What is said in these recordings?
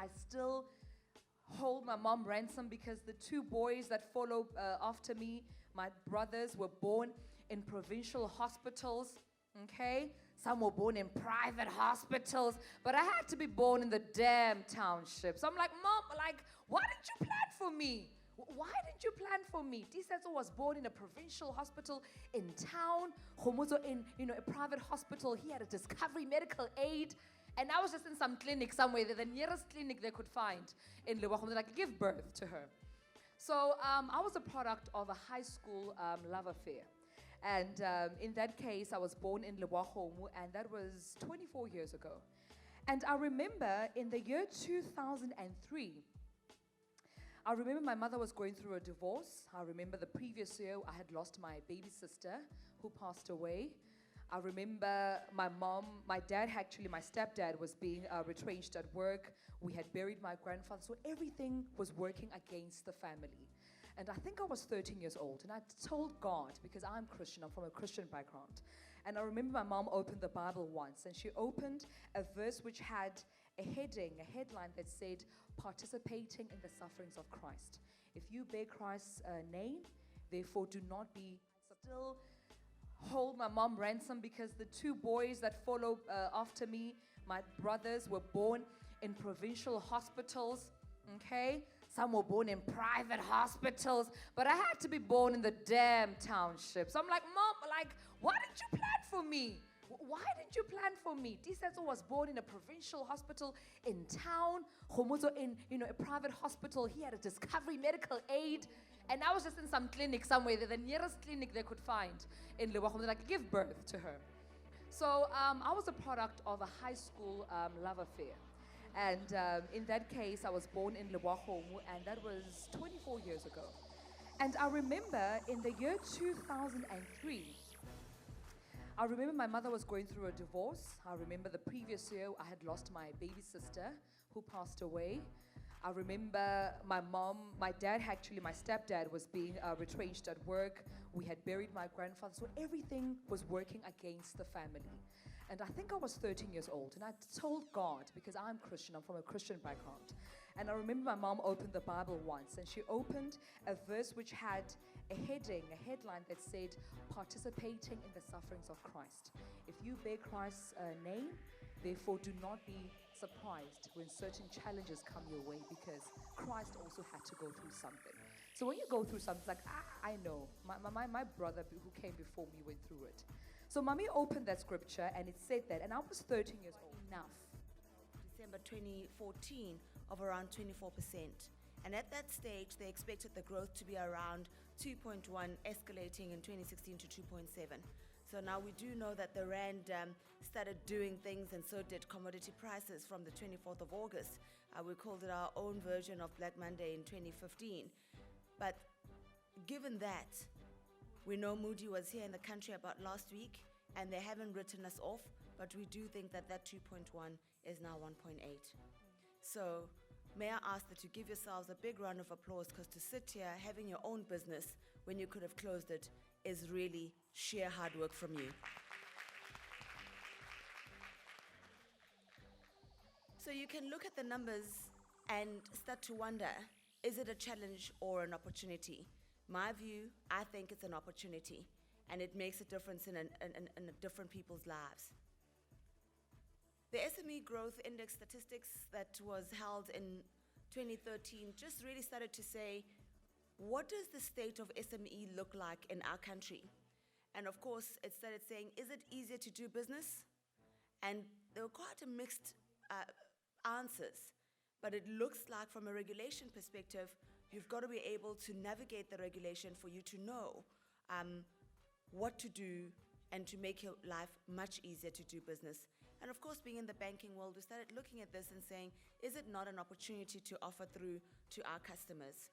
I still hold my mom ransom because the two boys that follow after me, my brothers, were born in provincial hospitals. Okay, some were born in private hospitals, but I had to be born in the damn township. So I'm like, Mom, like, why didn't you plan for me? Why didn't you plan for me? Tisetso was born in a provincial hospital in town. Homozo in a private hospital. He had a Discovery medical aid. And I was just in some clinic somewhere, the nearest clinic they could find in Lebogong that I could give birth to her. So I was a product of a high school love affair. And in that case, I was born in Lebogong, and that was 24 years ago. And I remember in the year 2003, I remember my mother was going through a divorce. I remember the previous year I had lost my baby sister who passed away. I remember my stepdad was being retrenched at work. We had buried my grandfather, so everything was working against the family. And I think I was 13 years old, and I told God, because I'm Christian, I'm from a Christian background. And I remember my mom opened the Bible once, and she opened a verse which had a headline that said, participating in the sufferings of Christ. If you bear Christ's name, therefore do not be still hold my mom ransom because the two boys that follow after me, my brothers, were born in provincial hospitals. Okay, some were born in private hospitals, but I had to be born in the damn township. So I'm like, Mom, like, why didn't you plan for me? Why didn't you plan for me? Tisetso was born in a provincial hospital in town. Homozo in a private hospital. He had a Discovery medical aid. And I was just in some clinic somewhere, the nearest clinic they could find in Lebogong that I could give birth to her. So I was a product of a high school love affair. And in that case, I was born in Lebogong, and that was 24 years ago. And I remember in the year 2003, I remember my mother was going through a divorce. I remember the previous year I had lost my baby sister who passed away. I remember my stepdad was being retrenched at work. We had buried my grandfather, so everything was working against the family. And I think I was 13 years old, and I told God, because I'm Christian, I'm from a Christian background. And I remember my mom opened the Bible once, and she opened a verse which had a headline that said, participating in the sufferings of Christ. If you bear Christ's name, therefore do not be surprised when certain challenges come your way, because Christ also had to go through something. So when you go through something, it's like, I know, my brother who came before me went through it. So Mommy opened that scripture and it said that, and I was 13 years old. Enough. December 2014 of around 24%. And at that stage, they expected the growth to be around 2.1, escalating in 2016 to 2.7. So now we do know that the Rand started doing things, and so did commodity prices from the 24th of August. We called it our own version of Black Monday in 2015. But given that, we know Moody was here in the country about last week, and they haven't written us off, but we do think that 2.1 is now 1.8. So may I ask that you give yourselves a big round of applause, because to sit here having your own business when you could have closed it is really sheer hard work from you. So you can look at the numbers and start to wonder, is it a challenge or an opportunity? My view, I think it's an opportunity, and it makes a difference in different people's lives. The SME Growth Index statistics that was held in 2013 just really started to say, what does the state of SME look like in our country? And of course, it started saying, is it easier to do business? And there were quite a mixed answers, but it looks like from a regulation perspective, you've got to be able to navigate the regulation for you to know what to do and to make your life much easier to do business. And of course, being in the banking world, we started looking at this and saying, is it not an opportunity to offer through to our customers?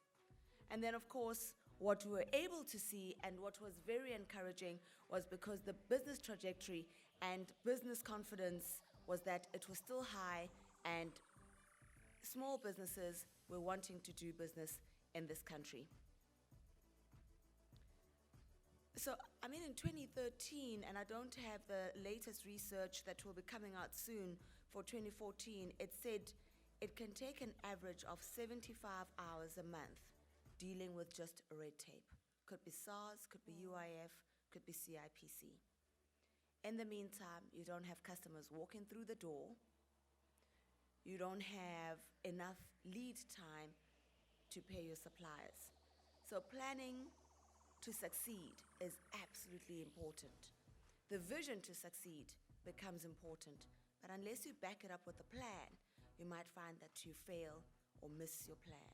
And then, of course, what we were able to see and what was very encouraging was because the business trajectory and business confidence was that it was still high, and small businesses were wanting to do business in this country. So, I mean, in 2013, and I don't have the latest research that will be coming out soon for 2014, it said it can take an average of 75 hours a month dealing with just red tape. Could be SARS, could be UIF, could be CIPC. In the meantime, you don't have customers walking through the door. You don't have enough lead time to pay your suppliers. So planning to succeed is absolutely important. The vision to succeed becomes important, but unless you back it up with a plan, you might find that you fail or miss your plan.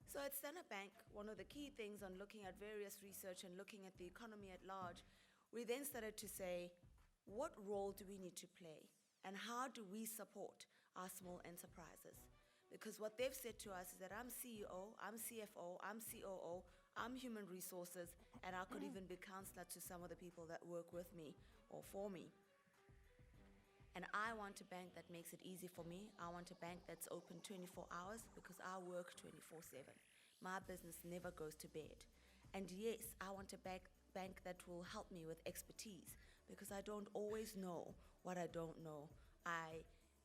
So at Standard Bank, one of the key things on looking at various research and looking at the economy at large, we then started to say, what role do we need to play? And how do we support our small enterprises? Because what they've said to us is that I'm CEO, I'm CFO, I'm COO, I'm human resources, and I could even be counselor to some of the people that work with me or for me. And I want a bank that makes it easy for me. I want a bank that's open 24 hours because I work 24/7. My business never goes to bed. And yes, I want a bank that will help me with expertise because I don't always know what I don't know. I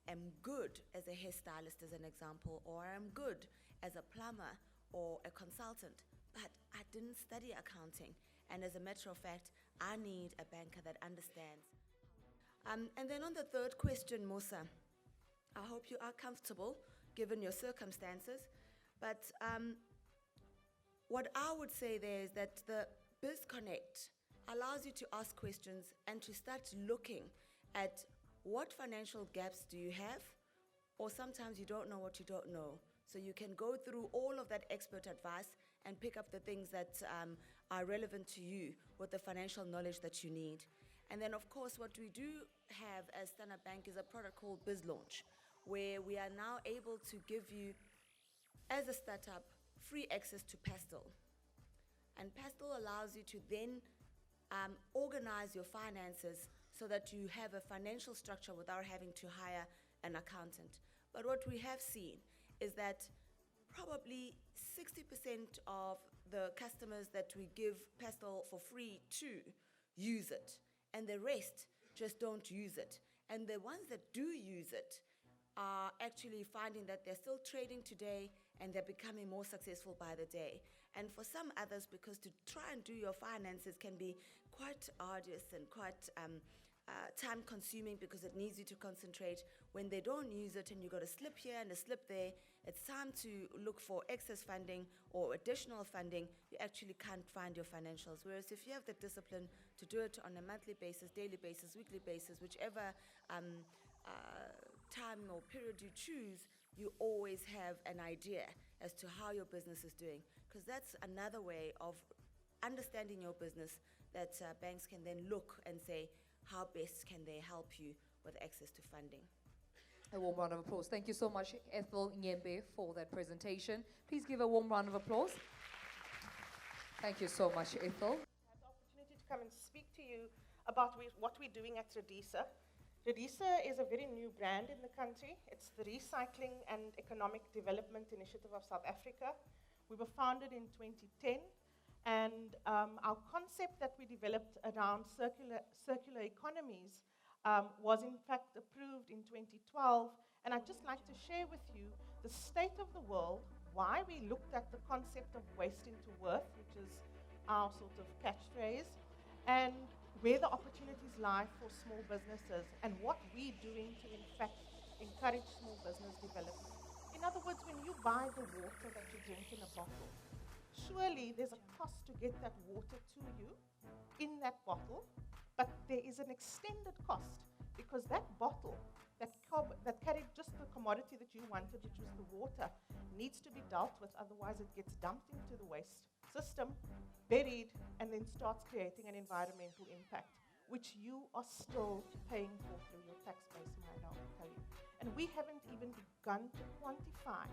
am good as a hairstylist, as an example, or I'm good as a plumber or a consultant, but I didn't study accounting. And as a matter of fact, I need a banker that understands. And then on the third question, Musa, I hope you are comfortable given your circumstances, but what I would say there is that the BizConnect allows you to ask questions and to start looking at what financial gaps do you have, or sometimes you don't know what you don't know. So you can go through all of that expert advice and pick up the things that are relevant to you with the financial knowledge that you need. And then, of course, what we do have as Standard Bank is a product called BizLaunch, where we are now able to give you, as a startup, free access to Pastel. And Pastel allows you to then organize your finances so that you have a financial structure without having to hire an accountant. But what we have seen is that probably 60% of the customers that we give Pastel for free to use it, and the rest just don't use it. And the ones that do use it are actually finding that they're still trading today and they're becoming more successful by the day. And for some others, because to try and do your finances can be quite arduous and quite time consuming because it needs you to concentrate. When they don't use it and you got a slip here and a slip there, it's time to look for excess funding or additional funding. You actually can't find your financials. Whereas if you have the discipline to do it on a monthly basis, daily basis, weekly basis, whichever time or period you choose, you always have an idea as to how your business is doing. Because that's another way of understanding your business that banks can then look and say, how best can they help you with access to funding? A warm round of applause. Thank you so much, Ethel Nyembe, for that presentation. Please give a warm round of applause. Thank you so much, Ethel. I have the opportunity to come and speak to you about what we're doing at Redisa. Redisa is a very new brand in the country. It's the Recycling and Economic Development Initiative of South Africa. We were founded in 2010. And our concept that we developed around circular economies was in fact approved in 2012. And I'd just like to share with you the state of the world, why we looked at the concept of waste into worth, which is our sort of catchphrase, and where the opportunities lie for small businesses and what we're doing to in fact encourage small business development. In other words, when you buy the water that you drink in a bottle, surely there's a cost to get that water to you in that bottle, but there is an extended cost because that bottle that carried just the commodity that you wanted, which was the water, needs to be dealt with, otherwise it gets dumped into the waste system, buried, and then starts creating an environmental impact, which you are still paying for through your tax base, might I tell you. And we haven't even begun to quantify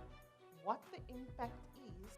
what the impact is.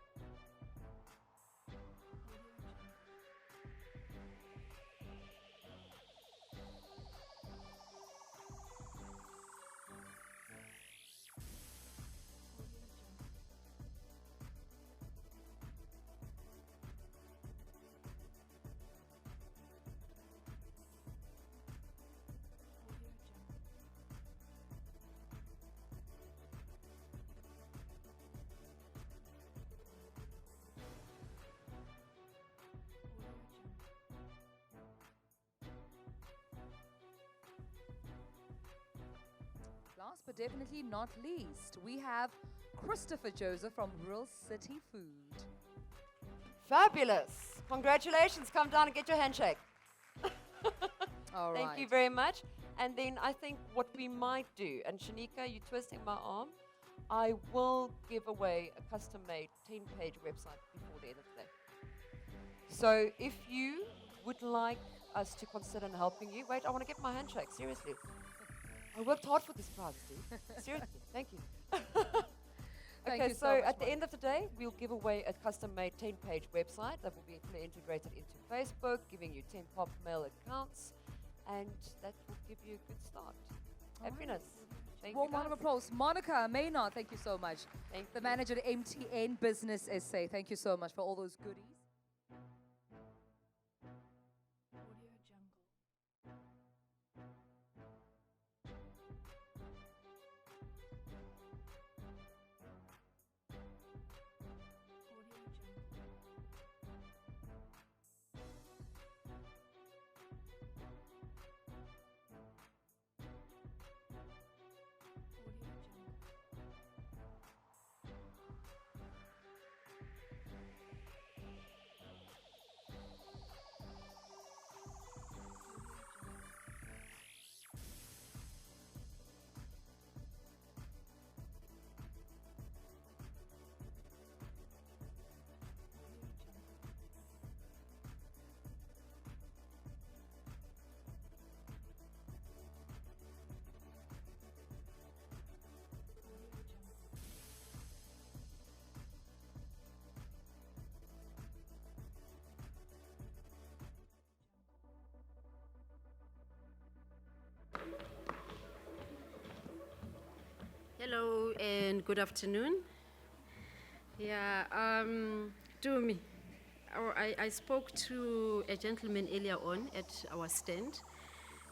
but definitely not least, we have Christopher Joseph from Real City Food. Fabulous. Congratulations. Come down and get your handshake. All right. Thank you very much. And then I think what we might do, and Shanika, you're twisting my arm, I will give away a custom-made 10-page website before the end of the day. So if you would like us to consider helping you, wait, I want to get my handshake, seriously. I worked hard for this prize, dude. Seriously, thank you. Thank Okay, you so so much, at the Monica. end of the day, we'll give away a custom-made 10-page website that will be fully integrated into Facebook, giving you 10 pop mail accounts, and that will give you a good start. Happiness. Thank Warm you, round of guys. applause. Monica Maynard, thank you so much. Thank The you. manager at MTN Business SA. Thank you so much for all those goodies. Hello and good afternoon. Yeah, do me. I spoke to a gentleman earlier on at our stand,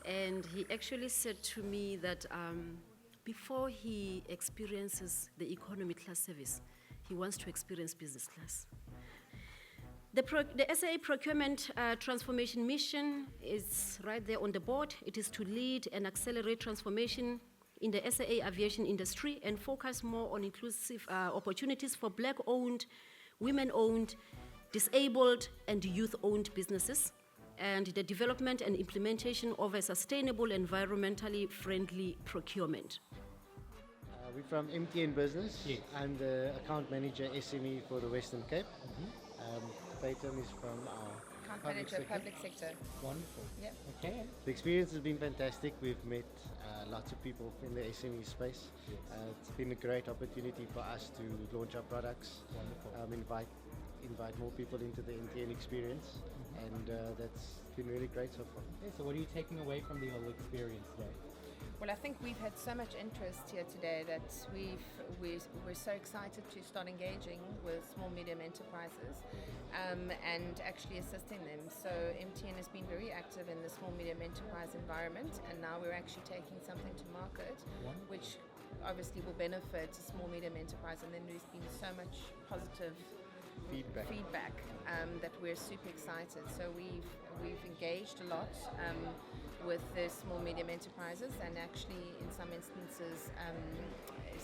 and he actually said to me that before he experiences the economy class service, he wants to experience business class. The SAA procurement transformation mission is right there on the board. It is to lead and accelerate transformation in the SAA aviation industry and focus more on inclusive opportunities for Black-owned, women-owned, disabled, and youth-owned businesses, and the development and implementation of a sustainable, environmentally friendly procurement. We're from MTN Business. Yes. I'm the account manager SME for the Western Cape. Tatum is from our Account public manager, sector. public sector. Wonderful. Yep. Okay. The experience has been fantastic. We've met lots of people in the SME space. Yes. It's been a great opportunity for us to launch our products, Wonderful. invite more people into the MTN experience, and that's been really great so far. Okay, so what are you taking away from the whole experience today? Well, I think we've had so much interest here today that we're so excited to start engaging with small medium enterprises and actually assisting them. So MTN has been very active in the small medium enterprise environment, and now we're actually taking something to market, Wonderful. which obviously will benefit small medium enterprise. And then there's been so much positive feedback that we're super excited. So we've engaged a lot with the small medium enterprises, and actually in some instances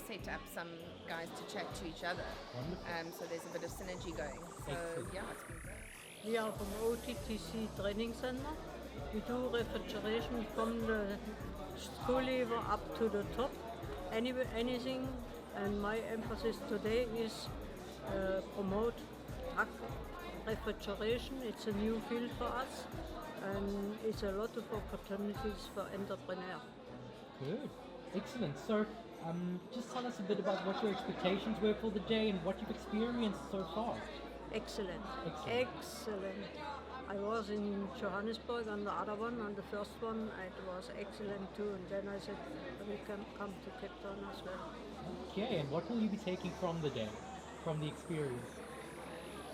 set up some guys to chat to each other. Wonderful. So there's a bit of synergy going. So Excellent. yeah, it's been great. We are from OTTC Training Center. We do refrigeration from the school level up to the top. Anything, and my emphasis today is promote truck refrigeration. It's a new field for us, and it's a lot of opportunities for entrepreneurs. Good. Excellent. So, just tell us a bit about what your expectations were for the day and what you've experienced so far. Excellent. Excellent. Excellent. I was in Johannesburg on the other one, on the first one, it was excellent too, and then I said, we can come to Cape Town as well. Okay, and what will you be taking from the day, from the experience?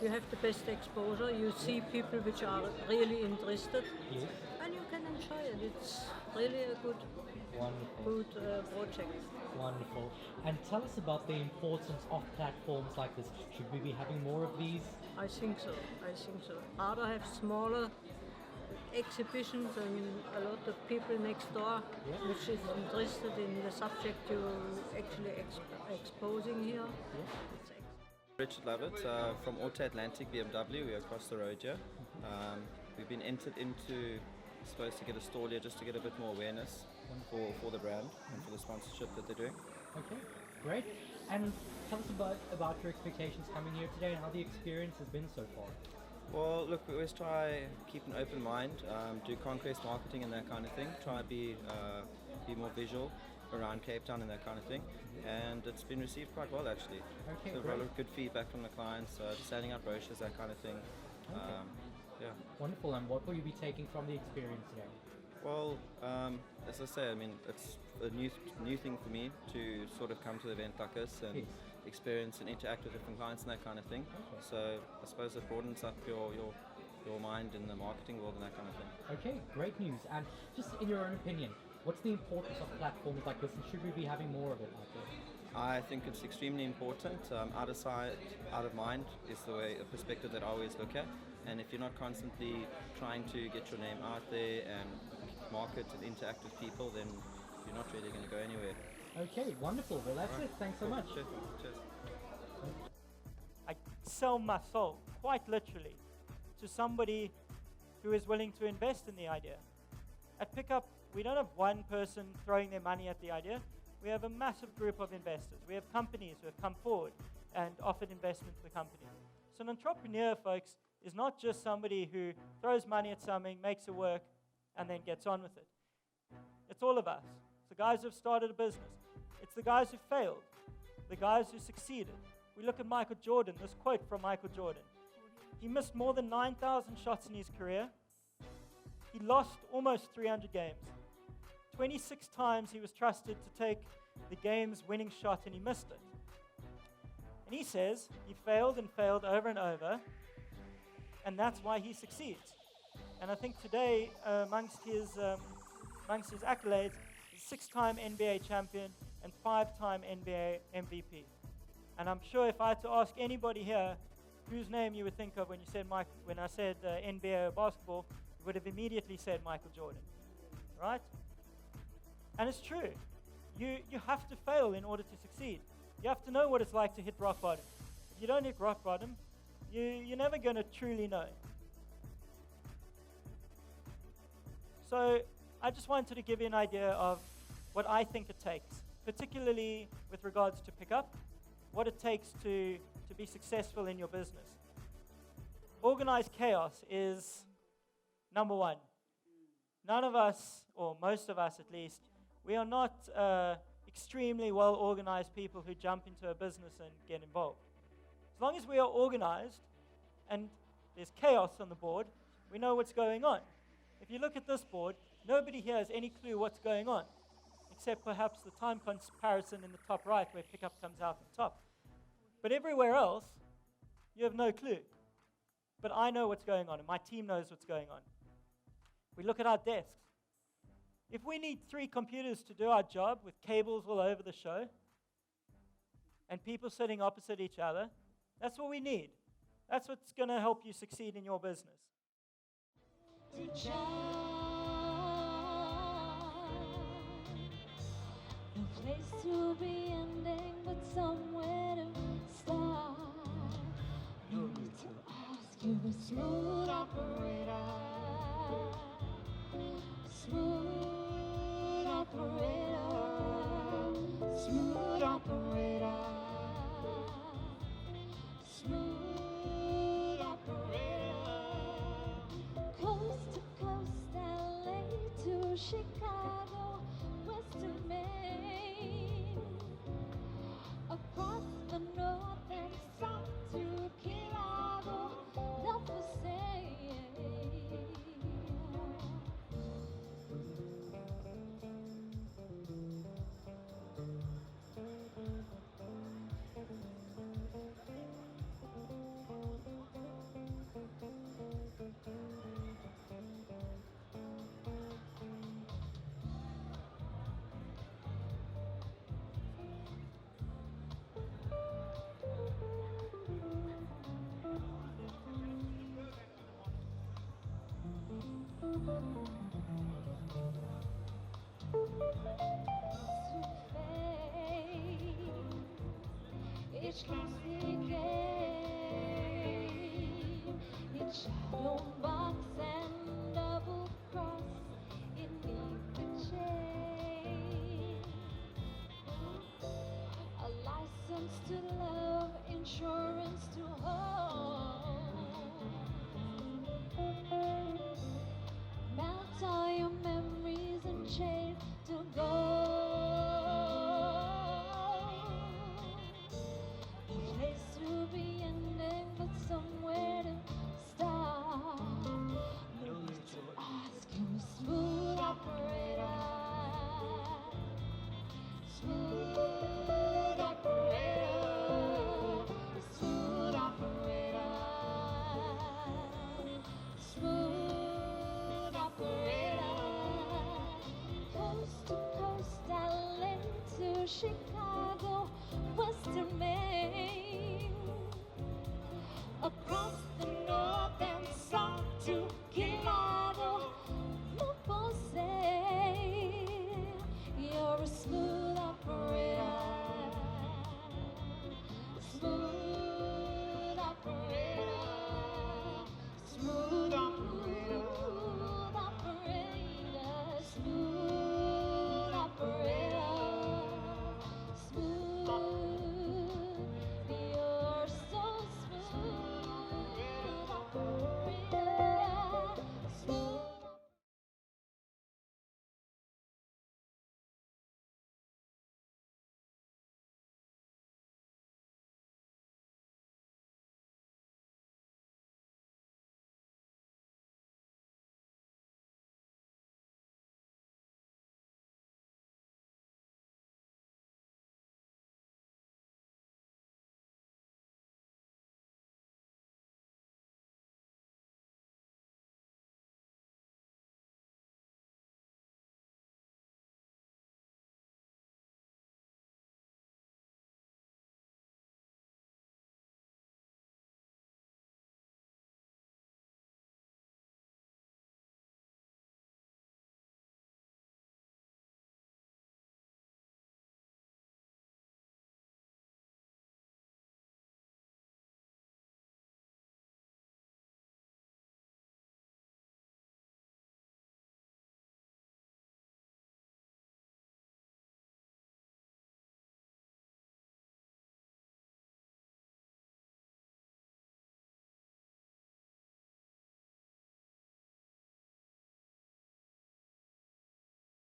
You have the best exposure, you see people which are really interested, Yes. and you can enjoy it. It's really a good Wonderful. project. Wonderful. And tell us about the importance of platforms like this. Should we be having more of these? I think so. Rather have smaller exhibitions and a lot of people next door which is interested in the subject you're actually exposing here. It's Richard Lovett from Auto Atlantic BMW. We're across the road here. We've been entered into, supposed to get a stall here just to get a bit more awareness for the brand and for the sponsorship that they're doing. Okay, great. And tell us about your expectations coming here today and how the experience has been so far. Well, look, we always try keep an open mind, do conquest marketing and that kind of thing. Try be more visual around Cape Town and that kind of thing. And it's been received quite well actually. Okay, so great. a lot of good feedback from the clients, sending out brochures, that kind of thing. Okay. Yeah. Wonderful. And what will you be taking from the experience today? Well, as I say, I mean, it's a new thing for me to sort of come to the event like this and experience and interact with different clients and that kind of thing. Okay. So I suppose it broadens up your mind in the marketing world and that kind of thing. Okay, great news. And just in your own opinion, what's the importance of platforms like this, and should we be having more of it like this? I think it's extremely important. Out of sight, out of mind is a perspective that I always look at. And if you're not constantly trying to get your name out there and market and interact with people, then you're not really going to go anywhere. Okay, wonderful. Well, that's it. Thanks so much. Cheers. I sell my soul, quite literally, to somebody who is willing to invest in the idea. At Pickup, we don't have one person throwing their money at the idea. We have a massive group of investors. We have companies who have come forward and offered investment to the company. So an entrepreneur, folks, is not just somebody who throws money at something, makes it work, and then gets on with it. It's all of us. It's the guys who've started a business. It's the guys who failed, the guys who succeeded. We look at Michael Jordan, this quote from Michael Jordan. He missed more than 9,000 shots in his career. He lost almost 300 games. 26 times he was trusted to take the game's winning shot and he missed it. And he says he failed and failed over and over, and that's why he succeeds. And I think today, amongst his accolades, he's a 6-time NBA champion and 5-time NBA MVP. And I'm sure if I had to ask anybody here whose name you would think of when I said NBA or basketball, you would have immediately said Michael Jordan, right? And it's true. You have to fail in order to succeed. You have to know what it's like to hit rock bottom. If you don't hit rock bottom, you're never going to truly know. So I just wanted to give you an idea of what I think it takes, particularly with regards to Pickup, what it takes to be successful in your business. Organized chaos is number one. None of us, or most of us at least, we are not extremely well-organized people who jump into a business and get involved. As long as we are organized and there's chaos on the board, we know what's going on. If you look at this board, nobody here has any clue what's going on, except perhaps the time comparison in the top right where Pickup comes out on top. But everywhere else, you have no clue. But I know what's going on, and my team knows what's going on. We look at our desks. If we need 3 computers to do our job with cables all over the show and people sitting opposite each other, that's what we need. That's what's going to help you succeed in your business. The place to be ending, but somewhere to start. No need to ask you, the smooth operator. Smooth operator. Smooth operator. Smooth operator. Coast to coast, LA to Chicago, west to Maine, across the north and south to Chicago, not the same. Each loosely game, each shadow box and double cross, it needs a change. A license to love, insurance to hold. Melt all your memories and chains to gold. A place to be ending, but somewhere to start. No need to ask you, smooth operator. Smooth operator. Smooth operator. Smooth operator. Coast to coast, island to Chicago.